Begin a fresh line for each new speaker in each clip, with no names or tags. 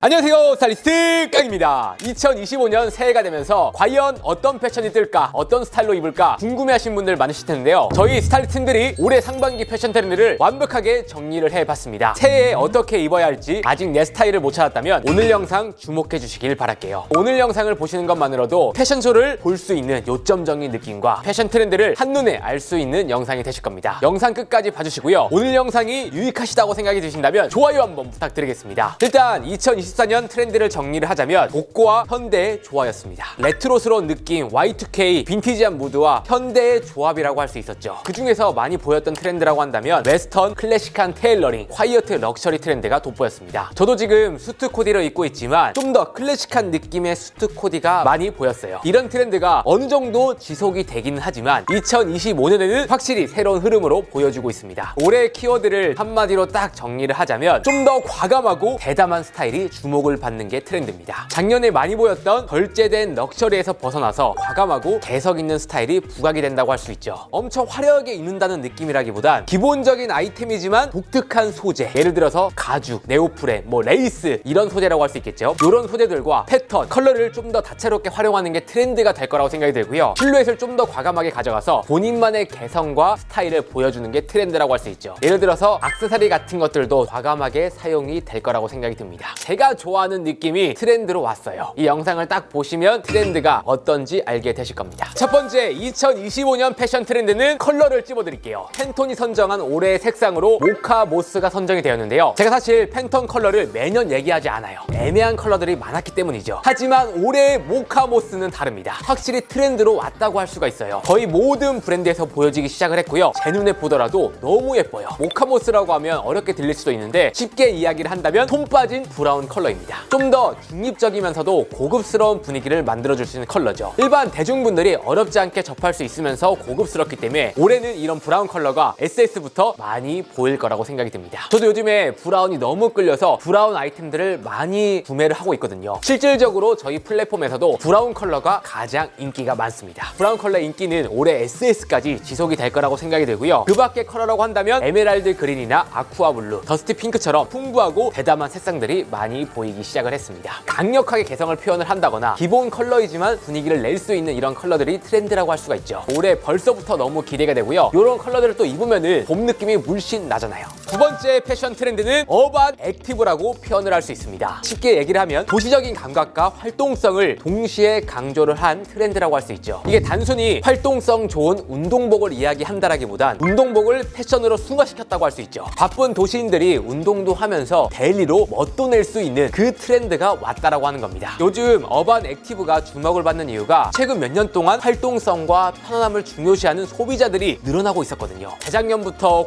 안녕하세요, 스타일리스트 깡입니다. 2025년 새해가 되면서 과연 어떤 패션이 뜰까, 어떤 스타일로 입을까 궁금해하신 분들 많으실 텐데요. 저희 스타일리스트들이 올해 상반기 패션 트렌드를 완벽하게 정리를 해봤습니다. 새해에 어떻게 입어야 할지 아직 내 스타일을 못 찾았다면 오늘 영상 주목해 주시길 바랄게요. 오늘 영상을 보시는 것만으로도 패션쇼를 볼 수 있는 요점적인 느낌과 패션 트렌드를 한눈에 알 수 있는 영상이 되실 겁니다. 영상 끝까지 봐주시고요. 오늘 영상이 유익하시다고 생각이 드신다면 좋아요 한번 부탁드리겠습니다. 일단 2024년 트렌드를 정리를 하자면 복고와 현대의 조화였습니다. 레트로스러운 느낌, Y2K, 빈티지한 무드와 현대의 조합이라고 할 수 있었죠. 그 중에서 많이 보였던 트렌드라고 한다면 웨스턴, 클래식한 테일러링, 콰이어트 럭셔리 트렌드가 돋보였습니다. 저도 지금 수트 코디를 입고 있지만 좀 더 클래식한 느낌의 수트 코디가 많이 보였어요. 이런 트렌드가 어느 정도 지속이 되기는 하지만 2025년에는 확실히 새로운 흐름으로 보여주고 있습니다. 올해의 키워드를 한마디로 딱 정리를 하자면 좀 더 과감하고 대담한 스타일이 주목을 받는 게 트렌드입니다. 작년에 많이 보였던 결제된 럭셔리에서 벗어나서 과감하고 개성 있는 스타일이 부각이 된다고 할 수 있죠. 엄청 화려하게 입는다는 느낌이라기보단 기본적인 아이템이지만 독특한 소재, 예를 들어서 가죽, 네오프렌, 레이스 이런 소재라고 할 수 있겠죠. 이런 소재들과 패턴, 컬러를 좀 더 다채롭게 활용하는 게 트렌드가 될 거라고 생각이 들고요. 실루엣을 좀 더 과감하게 가져가서 본인만의 개성과 스타일을 보여주는 게 트렌드라고 할 수 있죠. 예를 들어서 액세서리 같은 것들도 과감하게 사용이 될 거라고 생각이 듭니다. 제가 좋아하는 느낌이 트렌드로 왔어요. 이 영상을 딱 보시면 트렌드가 어떤지 알게 되실 겁니다. 첫 번째 2025년 패션 트렌드는 컬러를 찝어드릴게요. 팬톤이 선정한 올해의 색상으로 모카 모스가 선정이 되었는데요. 제가 사실 팬톤 컬러를 매년 얘기하지 않아요. 애매한 컬러들이 많았기 때문이죠. 하지만 올해의 모카 모스는 다릅니다. 확실히 트렌드로 왔다고 할 수가 있어요. 거의 모든 브랜드에서 보여지기 시작을 했고요. 제 눈에 보더라도 너무 예뻐요. 모카 모스라고 하면 어렵게 들릴 수도 있는데 쉽게 이야기를 한다면 톤 빠진 브라운 컬러입니다. 좀 더 중립적이면서도 고급스러운 분위기를 만들어줄 수 있는 컬러죠. 일반 대중분들이 어렵지 않게 접할 수 있으면서 고급스럽기 때문에 올해는 이런 브라운 컬러가 SS부터 많이 보일 거라고 생각이 듭니다. 저도 요즘에 브라운이 너무 끌려서 브라운 아이템들을 많이 구매를 하고 있거든요. 실질적으로 저희 플랫폼에서도 브라운 컬러가 가장 인기가 많습니다. 브라운 컬러의 인기는 올해 SS까지 지속이 될 거라고 생각이 들고요. 그 밖의 컬러라고 한다면 에메랄드 그린이나 아쿠아 블루, 더스티 핑크처럼 풍부하고 대담한 색상들이 많이 보이기 시작을 했습니다. 강력하게 개성을 표현을 한다거나 기본 컬러이지만 분위기를 낼 수 있는 이런 컬러들이 트렌드라고 할 수가 있죠. 올해 벌써부터 너무 기대가 되고요. 이런 컬러들을 또 입으면은 봄 느낌이 물씬 나잖아요. 두 번째 패션 트렌드는 어반 액티브라고 표현을 할 수 있습니다. 쉽게 얘기를 하면 도시적인 감각과 활동성을 동시에 강조를 한 트렌드라고 할 수 있죠. 이게 단순히 활동성 좋은 운동복을 이야기한다라기보단 운동복을 패션으로 승화시켰다고 할 수 있죠. 바쁜 도시인들이 운동도 하면서 데일리로 멋도 낼 수 있는 그 트렌드가 왔다라고 하는 겁니다. 요즘 어반 액티브가 주목을 받는 이유가 최근 몇 년 동안 활동성과 편안함을 중요시하는 소비자들이 늘어나고 있었거든요. 재작년부터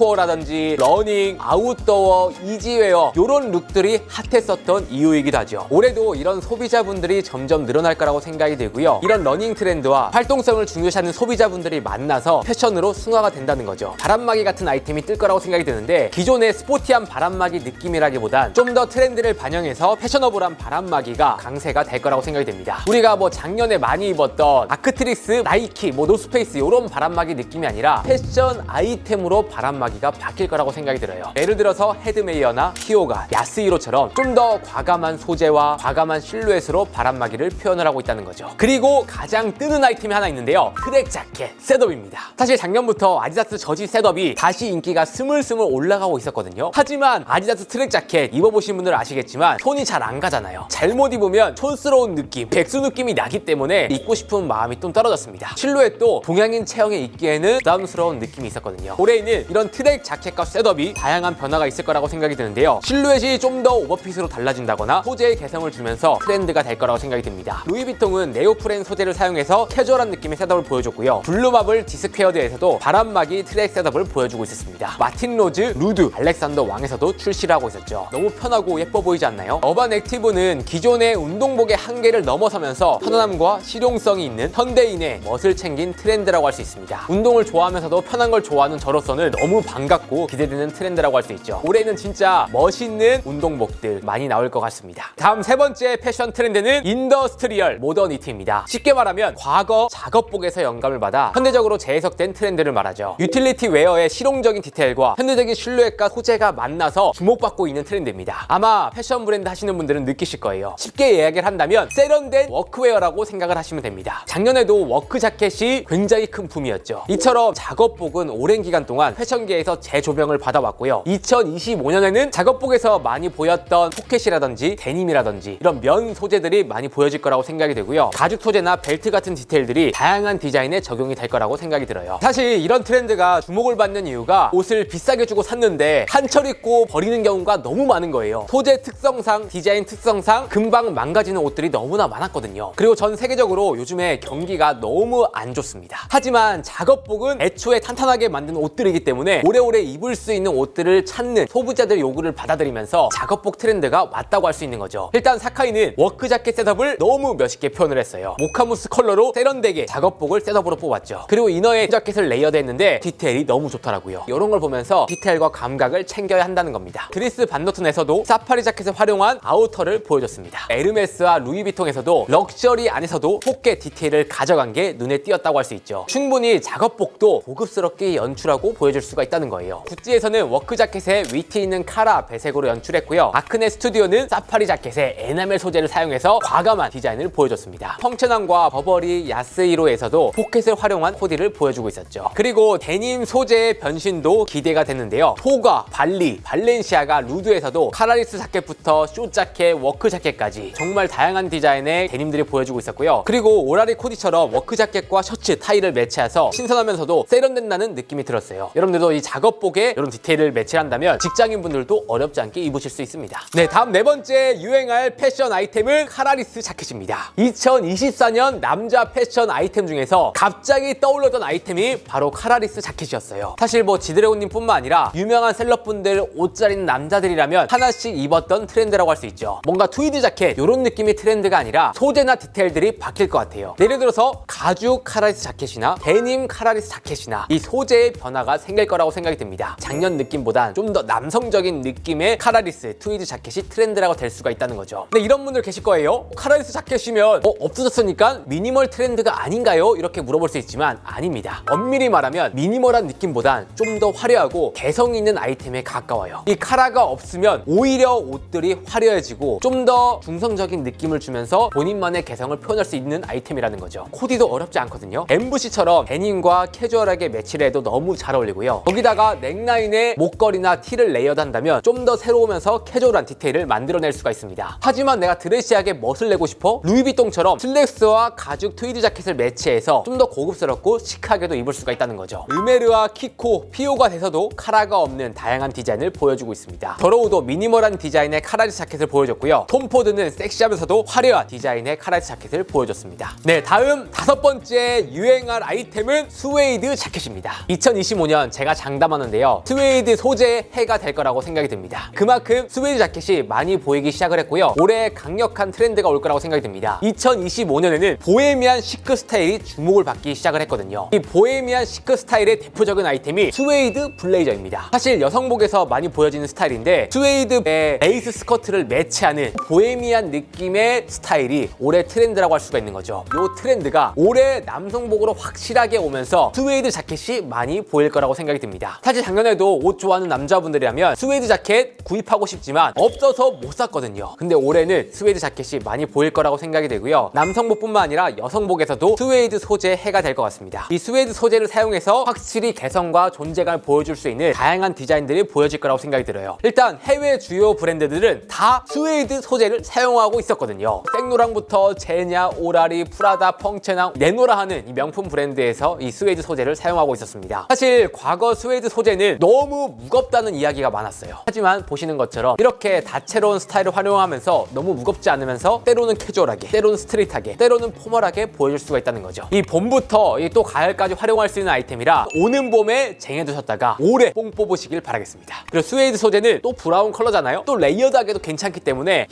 고프코어라든지 러닝, 아웃도어, 이지웨어 이런 룩들이 핫했었던 이유이기도 하죠. 올해도 이런 소비자분들이 점점 늘어날 거라고 생각이 들고요. 이런 러닝 트렌드와 활동성을 중요시하는 소비자분들이 만나서 패션으로 승화가 된다는 거죠. 바람막이 같은 아이템이 뜰 거라고 생각이 드는데 기존의 스포티한 바람막이 느낌이라기보단 좀 더 트렌드를 반영해서 패셔너블한 바람막이가 강세가 될 거라고 생각이 됩니다. 우리가 작년에 많이 입었던 아크트리스, 나이키, 노스페이스 이런 바람막이 느낌이 아니라 패션 아이템으로 바람막이가 바뀔 거라고 생각이 들어요. 예를 들어서 헤드메이어나 키오가, 야스히로처럼 좀 더 과감한 소재와 과감한 실루엣으로 바람막이를 표현을 하고 있다는 거죠. 그리고 가장 뜨는 아이템이 하나 있는데요. 트랙 자켓 셋업입니다. 사실 작년부터 아디다스 저지 셋업이 다시 인기가 스물스물 올라가고 있었거든요. 하지만 아디다스 트랙 자켓 입어보신 분들 아시겠지만 손이 잘 안 가잖아요. 잘못 입으면 촌스러운 느낌, 백수 느낌이 나기 때문에 입고 싶은 마음이 좀 떨어졌습니다. 실루엣도 동양인 체형에 입기에는 부담스러운 느낌이 있었거든요. 올해에는 이런 트랙 자켓과 셋업이 다양한 변화가 있을 거라고 생각이 드는데요. 실루엣이 좀 더 오버핏으로 달라진다거나 소재의 개성을 주면서 트렌드가 될 거라고 생각이 듭니다. 루이비통은 네오프렌 소재를 사용해서 캐주얼한 느낌의 셋업을 보여줬고요. 블루마블 디스퀘어드에서도 바람막이 트랙 셋업을 보여주고 있었습니다. 마틴 로즈, 루드, 알렉산더 왕에서도 출시를 하고 있었죠. 너무 편하고 예뻐 보이지 않나요? 어반 액티브는 기존의 운동복의 한계를 넘어서면서 편안함과 실용성이 있는 현대인의 멋을 챙긴 트렌드라고 할 수 있습니다. 운동을 좋아하면서도 편한 걸 좋아하는 저로서는 너무 반갑고 기대되는 드는 트렌드라고 할 수 있죠. 올해는 진짜 멋있는 운동복들 많이 나올 것 같습니다. 다음 세 번째 패션 트렌드는 인더스트리얼 모더니티입니다. 쉽게 말하면 과거 작업복에서 영감을 받아 현대적으로 재해석된 트렌드를 말하죠. 유틸리티 웨어의 실용적인 디테일과 현대적인 실루엣과 소재가 만나서 주목받고 있는 트렌드입니다. 아마 패션 브랜드 하시는 분들은 느끼실 거예요. 쉽게 이야기를 한다면 세련된 워크웨어라고 생각을 하시면 됩니다. 작년에도 워크 자켓이 굉장히 큰 붐이었죠. 이처럼 작업복은 오랜 기간 동안 패션계에서 재조명을 받아왔고요. 2025년에는 작업복에서 많이 보였던 포켓이라든지 데님이라든지 이런 면 소재들이 많이 보여질 거라고 생각이 되고요. 가죽 소재나 벨트 같은 디테일들이 다양한 디자인에 적용이 될 거라고 생각이 들어요. 사실 이런 트렌드가 주목을 받는 이유가 옷을 비싸게 주고 샀는데 한철 입고 버리는 경우가 너무 많은 거예요. 소재 특성상, 디자인 특성상 금방 망가지는 옷들이 너무나 많았거든요. 그리고 전 세계적으로 요즘에 경기가 너무 안 좋습니다. 하지만 작업복은 애초에 탄탄하게 만든 옷들이기 때문에 오래오래 입을 수 있는 옷들을 찾는 소비자들 요구를 받아들이면서 작업복 트렌드가 왔다고 할 수 있는 거죠. 일단 사카이는 워크 자켓 셋업을 너무 멋있게 표현을 했어요. 모카무스 컬러로 세련되게 작업복을 셋업으로 뽑았죠. 그리고 이너에 자켓을 레이어드 했는데 디테일이 너무 좋더라고요. 이런 걸 보면서 디테일과 감각을 챙겨야 한다는 겁니다. 드리스 반노튼에서도 사파리 자켓을 활용한 아우터를 보여줬습니다. 에르메스와 루이비통에서도 럭셔리 안에서도 포켓 디테일을 가져간 게 눈에 띄었다고 할 수 있죠. 충분히 작업복도 고급스럽게 연출하고 보여줄 수가 있다는 거예요. 구찌에서는 워크 자켓에 위트 있는 카라 배색으로 연출했고요. 아크네 스튜디오는 사파리 자켓에 에나멜 소재를 사용해서 과감한 디자인을 보여줬습니다. 펑천함과 버버리 야스이로에서도 포켓을 활용한 코디를 보여주고 있었죠. 그리고 데님 소재의 변신도 기대가 됐는데요. 토가, 발리, 발렌시아가 루드에서도 카라리스 자켓부터 숏 자켓, 워크 자켓까지 정말 다양한 디자인의 데님들이 보여주고 있었고요. 그리고 오라리 코디처럼 워크 자켓과 셔츠, 타이를 매치해서 신선하면서도 세련된다는 느낌이 들었어요. 여러분들도 이 작업복에 이런 디테일을 매치한다면 직장인분들도 어렵지 않게 입으실 수 있습니다. 네, 다음 네 번째 유행할 패션 아이템은 카라리스 자켓입니다. 2024년 남자 패션 아이템 중에서 갑자기 떠올랐던 아이템이 바로 카라리스 자켓이었어요. 사실 뭐 지드래곤님 뿐만 아니라 유명한 셀럽분들 옷 잘 입는 남자들이라면 하나씩 입었던 트렌드라고 할 수 있죠. 뭔가 트위드 자켓 이런 느낌의 트렌드가 아니라 소재나 디테일들이 바뀔 것 같아요. 예를 들어서 가죽 카라리스 자켓이나 데님 카라리스 자켓이나 이 소재의 변화가 생길 거라고 생각이 듭니다. 작년 느낌보단 좀 더 남성적인 느낌의 카라리스 트위드 자켓이 트렌드라고 될 수가 있다는 거죠. 근데 이런 분들 계실 거예요. 카라리스 자켓이면 없어졌으니까 미니멀 트렌드가 아닌가요? 이렇게 물어볼 수 있지만 아닙니다. 엄밀히 말하면 미니멀한 느낌보단 좀 더 화려하고 개성 있는 아이템에 가까워요. 이 카라가 없으면 오히려 옷들이 화려해지고 좀 더 중성적인 느낌을 주면서 본인만의 개성을 표현할 수 있는 아이템이라는 거죠. 코디도 어렵지 않거든요. MVC처럼 데님과 캐주얼하게 매치를 해도 너무 잘 어울리고요. 거기다가 넥라인에 목걸이나 티를 레이어드 한다면 좀 더 새로우면서 캐주얼한 디테일을 만들어낼 수가 있습니다. 하지만 내가 드레시하게 멋을 내고 싶어? 루이비통처럼 슬랙스와 가죽 트위드 자켓을 매치해서 좀 더 고급스럽고 시크하게도 입을 수가 있다는 거죠. 르메르와 키코, 피오가 돼서도 카라가 없는 다양한 디자인을 보여주고 있습니다. 더러우도 미니멀한 디자인의 카라리스 자켓을 보여줬고요. 톰 포드는 섹시하면서도 화려한 디자인의 카라리스 자켓을 보여줬습니다. 네, 다음 다섯 번째 유행할 아이템은 스웨이드 자켓입니다. 2025년 제가 장담하는데요. 스웨이드 소재의 해가 될 거라고 생각이 듭니다. 그만큼 스웨이드 자켓이 많이 보이기 시작을 했고요. 올해 강력한 트렌드가 올 거라고 생각이 듭니다. 2025년에는 보헤미안 시크 스타일이 주목을 받기 시작을 했거든요. 이 보헤미안 시크 스타일의 대표적인 아이템이 스웨이드 블레이저입니다. 사실 여성복에서 많이 보여지는 스타일인데 스웨이드의 레이스 스커트를 매치하는 보헤미안 느낌의 스타일이 올해 트렌드라고 할 수가 있는 거죠. 이 트렌드가 올해 남성복으로 확실하게 오면서 스웨이드 자켓이 많이 보일 거라고 생각이 듭니다. 사실 작년에도 옷 좋아하는 남자분들이라면 스웨이드 자켓 구입하고 싶지만 없어서 못 샀거든요. 근데 올해는 스웨이드 자켓이 많이 보일 거라고 생각이 되고요. 남성복뿐만 아니라 여성복에서도 스웨이드 소재의 해가 될 것 같습니다. 이 스웨이드 소재를 사용해서 확실히 개성과 존재감을 보여줄 수 있는 다양한 디자인들이 보여질 거라고 생각이 들어요. 일단 해외 주요 브랜드들은 다 스웨이드 소재를 사용하고 있었거든요. 생노랑부터 제냐, 오라리, 프라다, 펑체낭, 네노라 하는 이 명품 브랜드에서 이 스웨이드 소재를 사용하고 있었습니다. 사실 과거 스웨이드 소재는 너무 무겁다는 이야기가 많았어요. 하지만 보시는 것처럼 이렇게 다채로운 스타일을 활용하면서 너무 무겁지 않으면서 때로는 캐주얼하게, 때로는 스트릿하게, 때로는 포멀하게 보여줄 수가 있다는 거죠. 이 봄부터 또 가을까지 활용할 수 있는 아이템이라 오는 봄에 쟁여두셨다가 올해 뽕 뽑으시길 바라겠습니다. 그리고 스웨이드 소재는 또 브라운 컬러잖아요. 또 레이어드하게도 괜찮기 때문에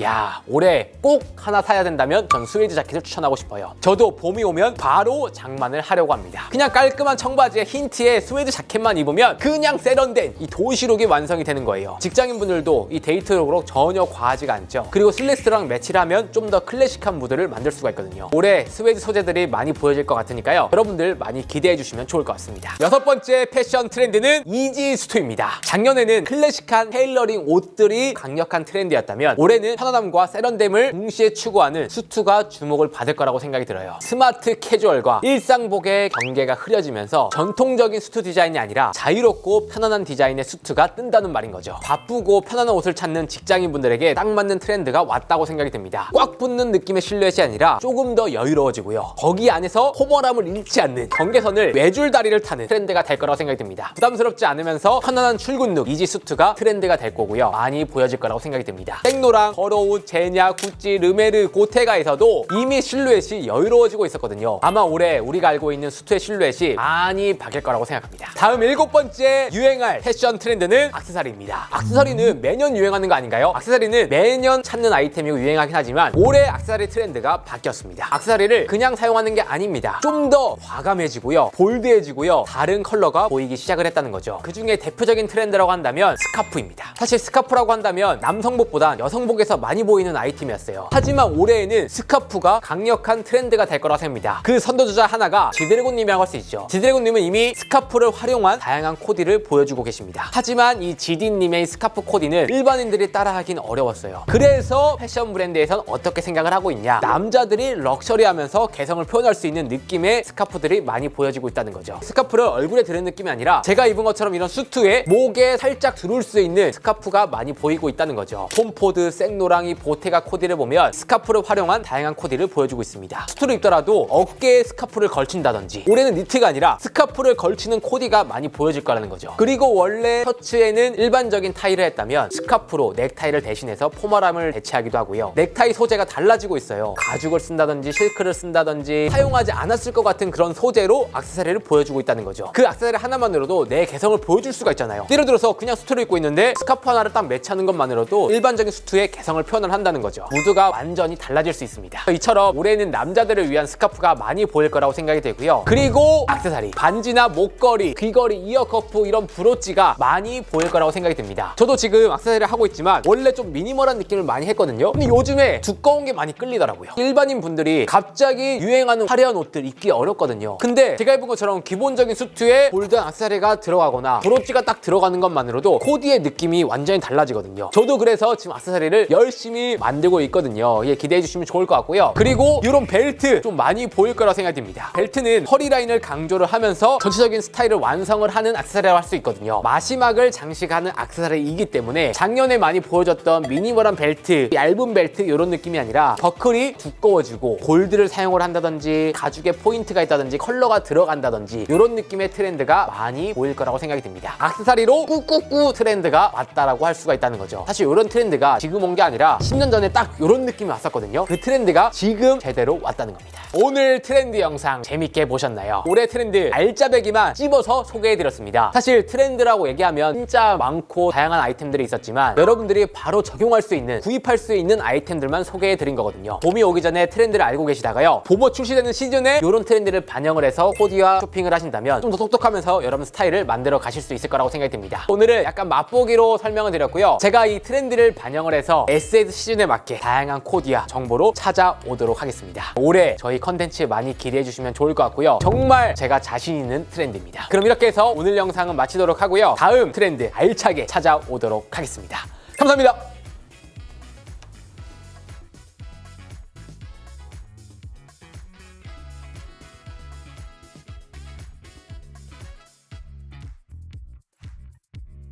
올해 꼭 하나 사야 된다면 전 스웨이드 자켓을 추천하고 싶어요. 저도 봄이 오면 바로 장만을 하려고 합니다. 그냥 깔끔한 청바지에 흰 티에 스웨이드 자켓만 입으면 그냥 세련 세련된 이 도시룩이 완성이 되는 거예요. 직장인분들도 이 데이트룩으로 전혀 과하지가 않죠. 그리고 슬랙스랑 매치를 하면 좀 더 클래식한 무드를 만들 수가 있거든요. 올해 스웨이드 소재들이 많이 보여질 것 같으니까요. 여러분들 많이 기대해 주시면 좋을 것 같습니다. 여섯 번째 패션 트렌드는 이지 수트입니다. 작년에는 클래식한 테일러링 옷들이 강력한 트렌드였다면 올해는 편안함과 세련됨을 동시에 추구하는 수트가 주목을 받을 거라고 생각이 들어요. 스마트 캐주얼과 일상복의 경계가 흐려지면서 전통적인 수트 디자인이 아니라 자유롭고 편안한 디자인의 수트가 뜬다는 말인 거죠. 바쁘고 편안한 옷을 찾는 직장인분들에게 딱 맞는 트렌드가 왔다고 생각이 듭니다. 꽉 붙는 느낌의 실루엣이 아니라 조금 더 여유로워지고요. 거기 안에서 포멀함을 잃지 않는 경계선을 외줄다리를 타는 트렌드가 될 거라고 생각이 듭니다. 부담스럽지 않으면서 편안한 출근룩 이지 수트가 트렌드가 될 거고요. 많이 보여질 거라고 생각이 듭니다. 생노랑, 버러운, 제냐, 구찌, 르메르, 고테가에서도 이미 실루엣이 여유로워지고 있었거든요. 아마 올해 우리가 알고 있는 수트의 실루엣이 많이 바뀔 거라고 생각합니다. 다음 일곱 번째 유행할 패션 트렌드는 액세서리입니다. 액세서리는 매년 유행하는 거 아닌가요? 액세서리는 매년 찾는 아이템이고 유행하긴 하지만 올해 액세서리 트렌드가 바뀌었습니다. 액세서리를 그냥 사용하는 게 아닙니다. 좀 더 과감해지고요. 볼드해지고요. 다른 컬러가 보이기 시작을 했다는 거죠. 그 중에 대표적인 트렌드라고 한다면 스카프입니다. 사실 스카프라고 한다면 남성복보다 여성복에서 많이 보이는 아이템이었어요. 하지만 올해에는 스카프가 강력한 트렌드가 될 거라고 생각합니다. 그 선도주자 하나가 지드래곤님이라고 할 수 있죠. 지드래곤님은 이미 스카프를 활용한 다양한 코디를 보여주고 계십니다. 하지만 이 지디님의 스카프 코디는 일반인들이 따라하긴 어려웠어요. 그래서 패션 브랜드에선 어떻게 생각을 하고 있냐, 남자들이 럭셔리하면서 개성을 표현할 수 있는 느낌의 스카프들이 많이 보여지고 있다는 거죠. 스카프를 얼굴에 드는 느낌이 아니라 제가 입은 것처럼 이런 수트에 목에 살짝 두를 수 있는 스카프가 많이 보이고 있다는 거죠. 톰포드, 생노랑이, 보테가 코디를 보면 스카프를 활용한 다양한 코디를 보여주고 있습니다. 수트를 입더라도 어깨에 스카프를 걸친다든지, 올해는 니트가 아니라 스카프를 걸치는 코디가 많이 보여질 거라는 거죠. 그리고 원래 셔츠에는 일반적인 타이를 했다면 스카프로 넥타이를 대신해서 포멀함을 대체하기도 하고요. 넥타이 소재가 달라지고 있어요. 가죽을 쓴다든지 실크를 쓴다든지 사용하지 않았을 것 같은 그런 소재로 액세서리를 보여주고 있다는 거죠. 그 액세서리 하나만으로도 내 개성을 보여줄 수가 있잖아요. 예를 들어서 그냥 수트를 입고 있는데 스카프 하나를 딱 매치하는 것만으로도 일반적인 수트의 개성을 표현을 한다는 거죠. 무드가 완전히 달라질 수 있습니다. 이처럼 올해는 남자들을 위한 스카프가 많이 보일 거라고 생각이 되고요. 그리고 액세서리, 반지나 목걸이, 귀걸이, 이어커프, 이런 브로치가 많이 보일 거라고 생각이 듭니다. 저도 지금 액세서리를 하고 있지만 원래 좀 미니멀한 느낌을 많이 했거든요. 근데 요즘에 두꺼운 게 많이 끌리더라고요. 일반인 분들이 갑자기 유행하는 화려한 옷들 입기 어렵거든요. 근데 제가 입은 것처럼 기본적인 수트에 볼드한 액세서리가 들어가거나 브로치가 딱 들어가는 것만으로도 코디의 느낌이 완전히 달라지거든요. 저도 그래서 지금 액세서리를 열심히 만들고 있거든요. 예, 기대해 주시면 좋을 것 같고요. 그리고 이런 벨트 좀 많이 보일 거라고 생각이 듭니다. 벨트는 허리 라인을 강조를 하면서 전체적인 스타일을 완성을 하는 액세서리라고 할 수 있거든요. 마지막을 장식하는 액세서리이기 때문에 작년에 많이 보여줬던 미니멀한 벨트, 얇은 벨트 이런 느낌이 아니라 버클이 두꺼워지고 골드를 사용을 한다든지 가죽에 포인트가 있다든지 컬러가 들어간다든지 이런 느낌의 트렌드가 많이 보일 거라고 생각이 듭니다. 액세서리로 꾸꾸꾸 트렌드가 왔다라고 할 수가 있다는 거죠. 사실 이런 트렌드가 지금 온 게 아니라 10년 전에 딱 이런 느낌이 왔었거든요. 그 트렌드가 지금 제대로 왔다는 겁니다. 오늘 트렌드 영상 재밌게 보셨나요? 올해 트렌드 알짜배기만 찝어서 소개해드렸습니다. 사실 트렌드라고 얘기하면 진짜 많고 다양한 아이템들이 있었지만 여러분들이 바로 적용할 수 있는, 구입할 수 있는 아이템들만 소개해드린 거거든요. 봄이 오기 전에 트렌드를 알고 계시다가요, 봄옷 출시되는 시즌에 이런 트렌드를 반영을 해서 코디와 쇼핑을 하신다면 좀 더 똑똑하면서 여러분 스타일을 만들어 가실 수 있을 거라고 생각이 듭니다. 오늘은 약간 맛보기로 설명을 드렸고요. 제가 이 트렌드를 반영을 해서 SS 시즌에 맞게 다양한 코디와 정보로 찾아오도록 하겠습니다. 올해 저희 컨텐츠 많이 기대해 주시면 좋을 것 같고요. 정말 제가 자신 있는 트렌드입니다. 그럼 이렇게 해서 오늘 영상은 마치도록 하고요. 다음 트렌드 알차게 찾아오도록 하겠습니다. 감사합니다.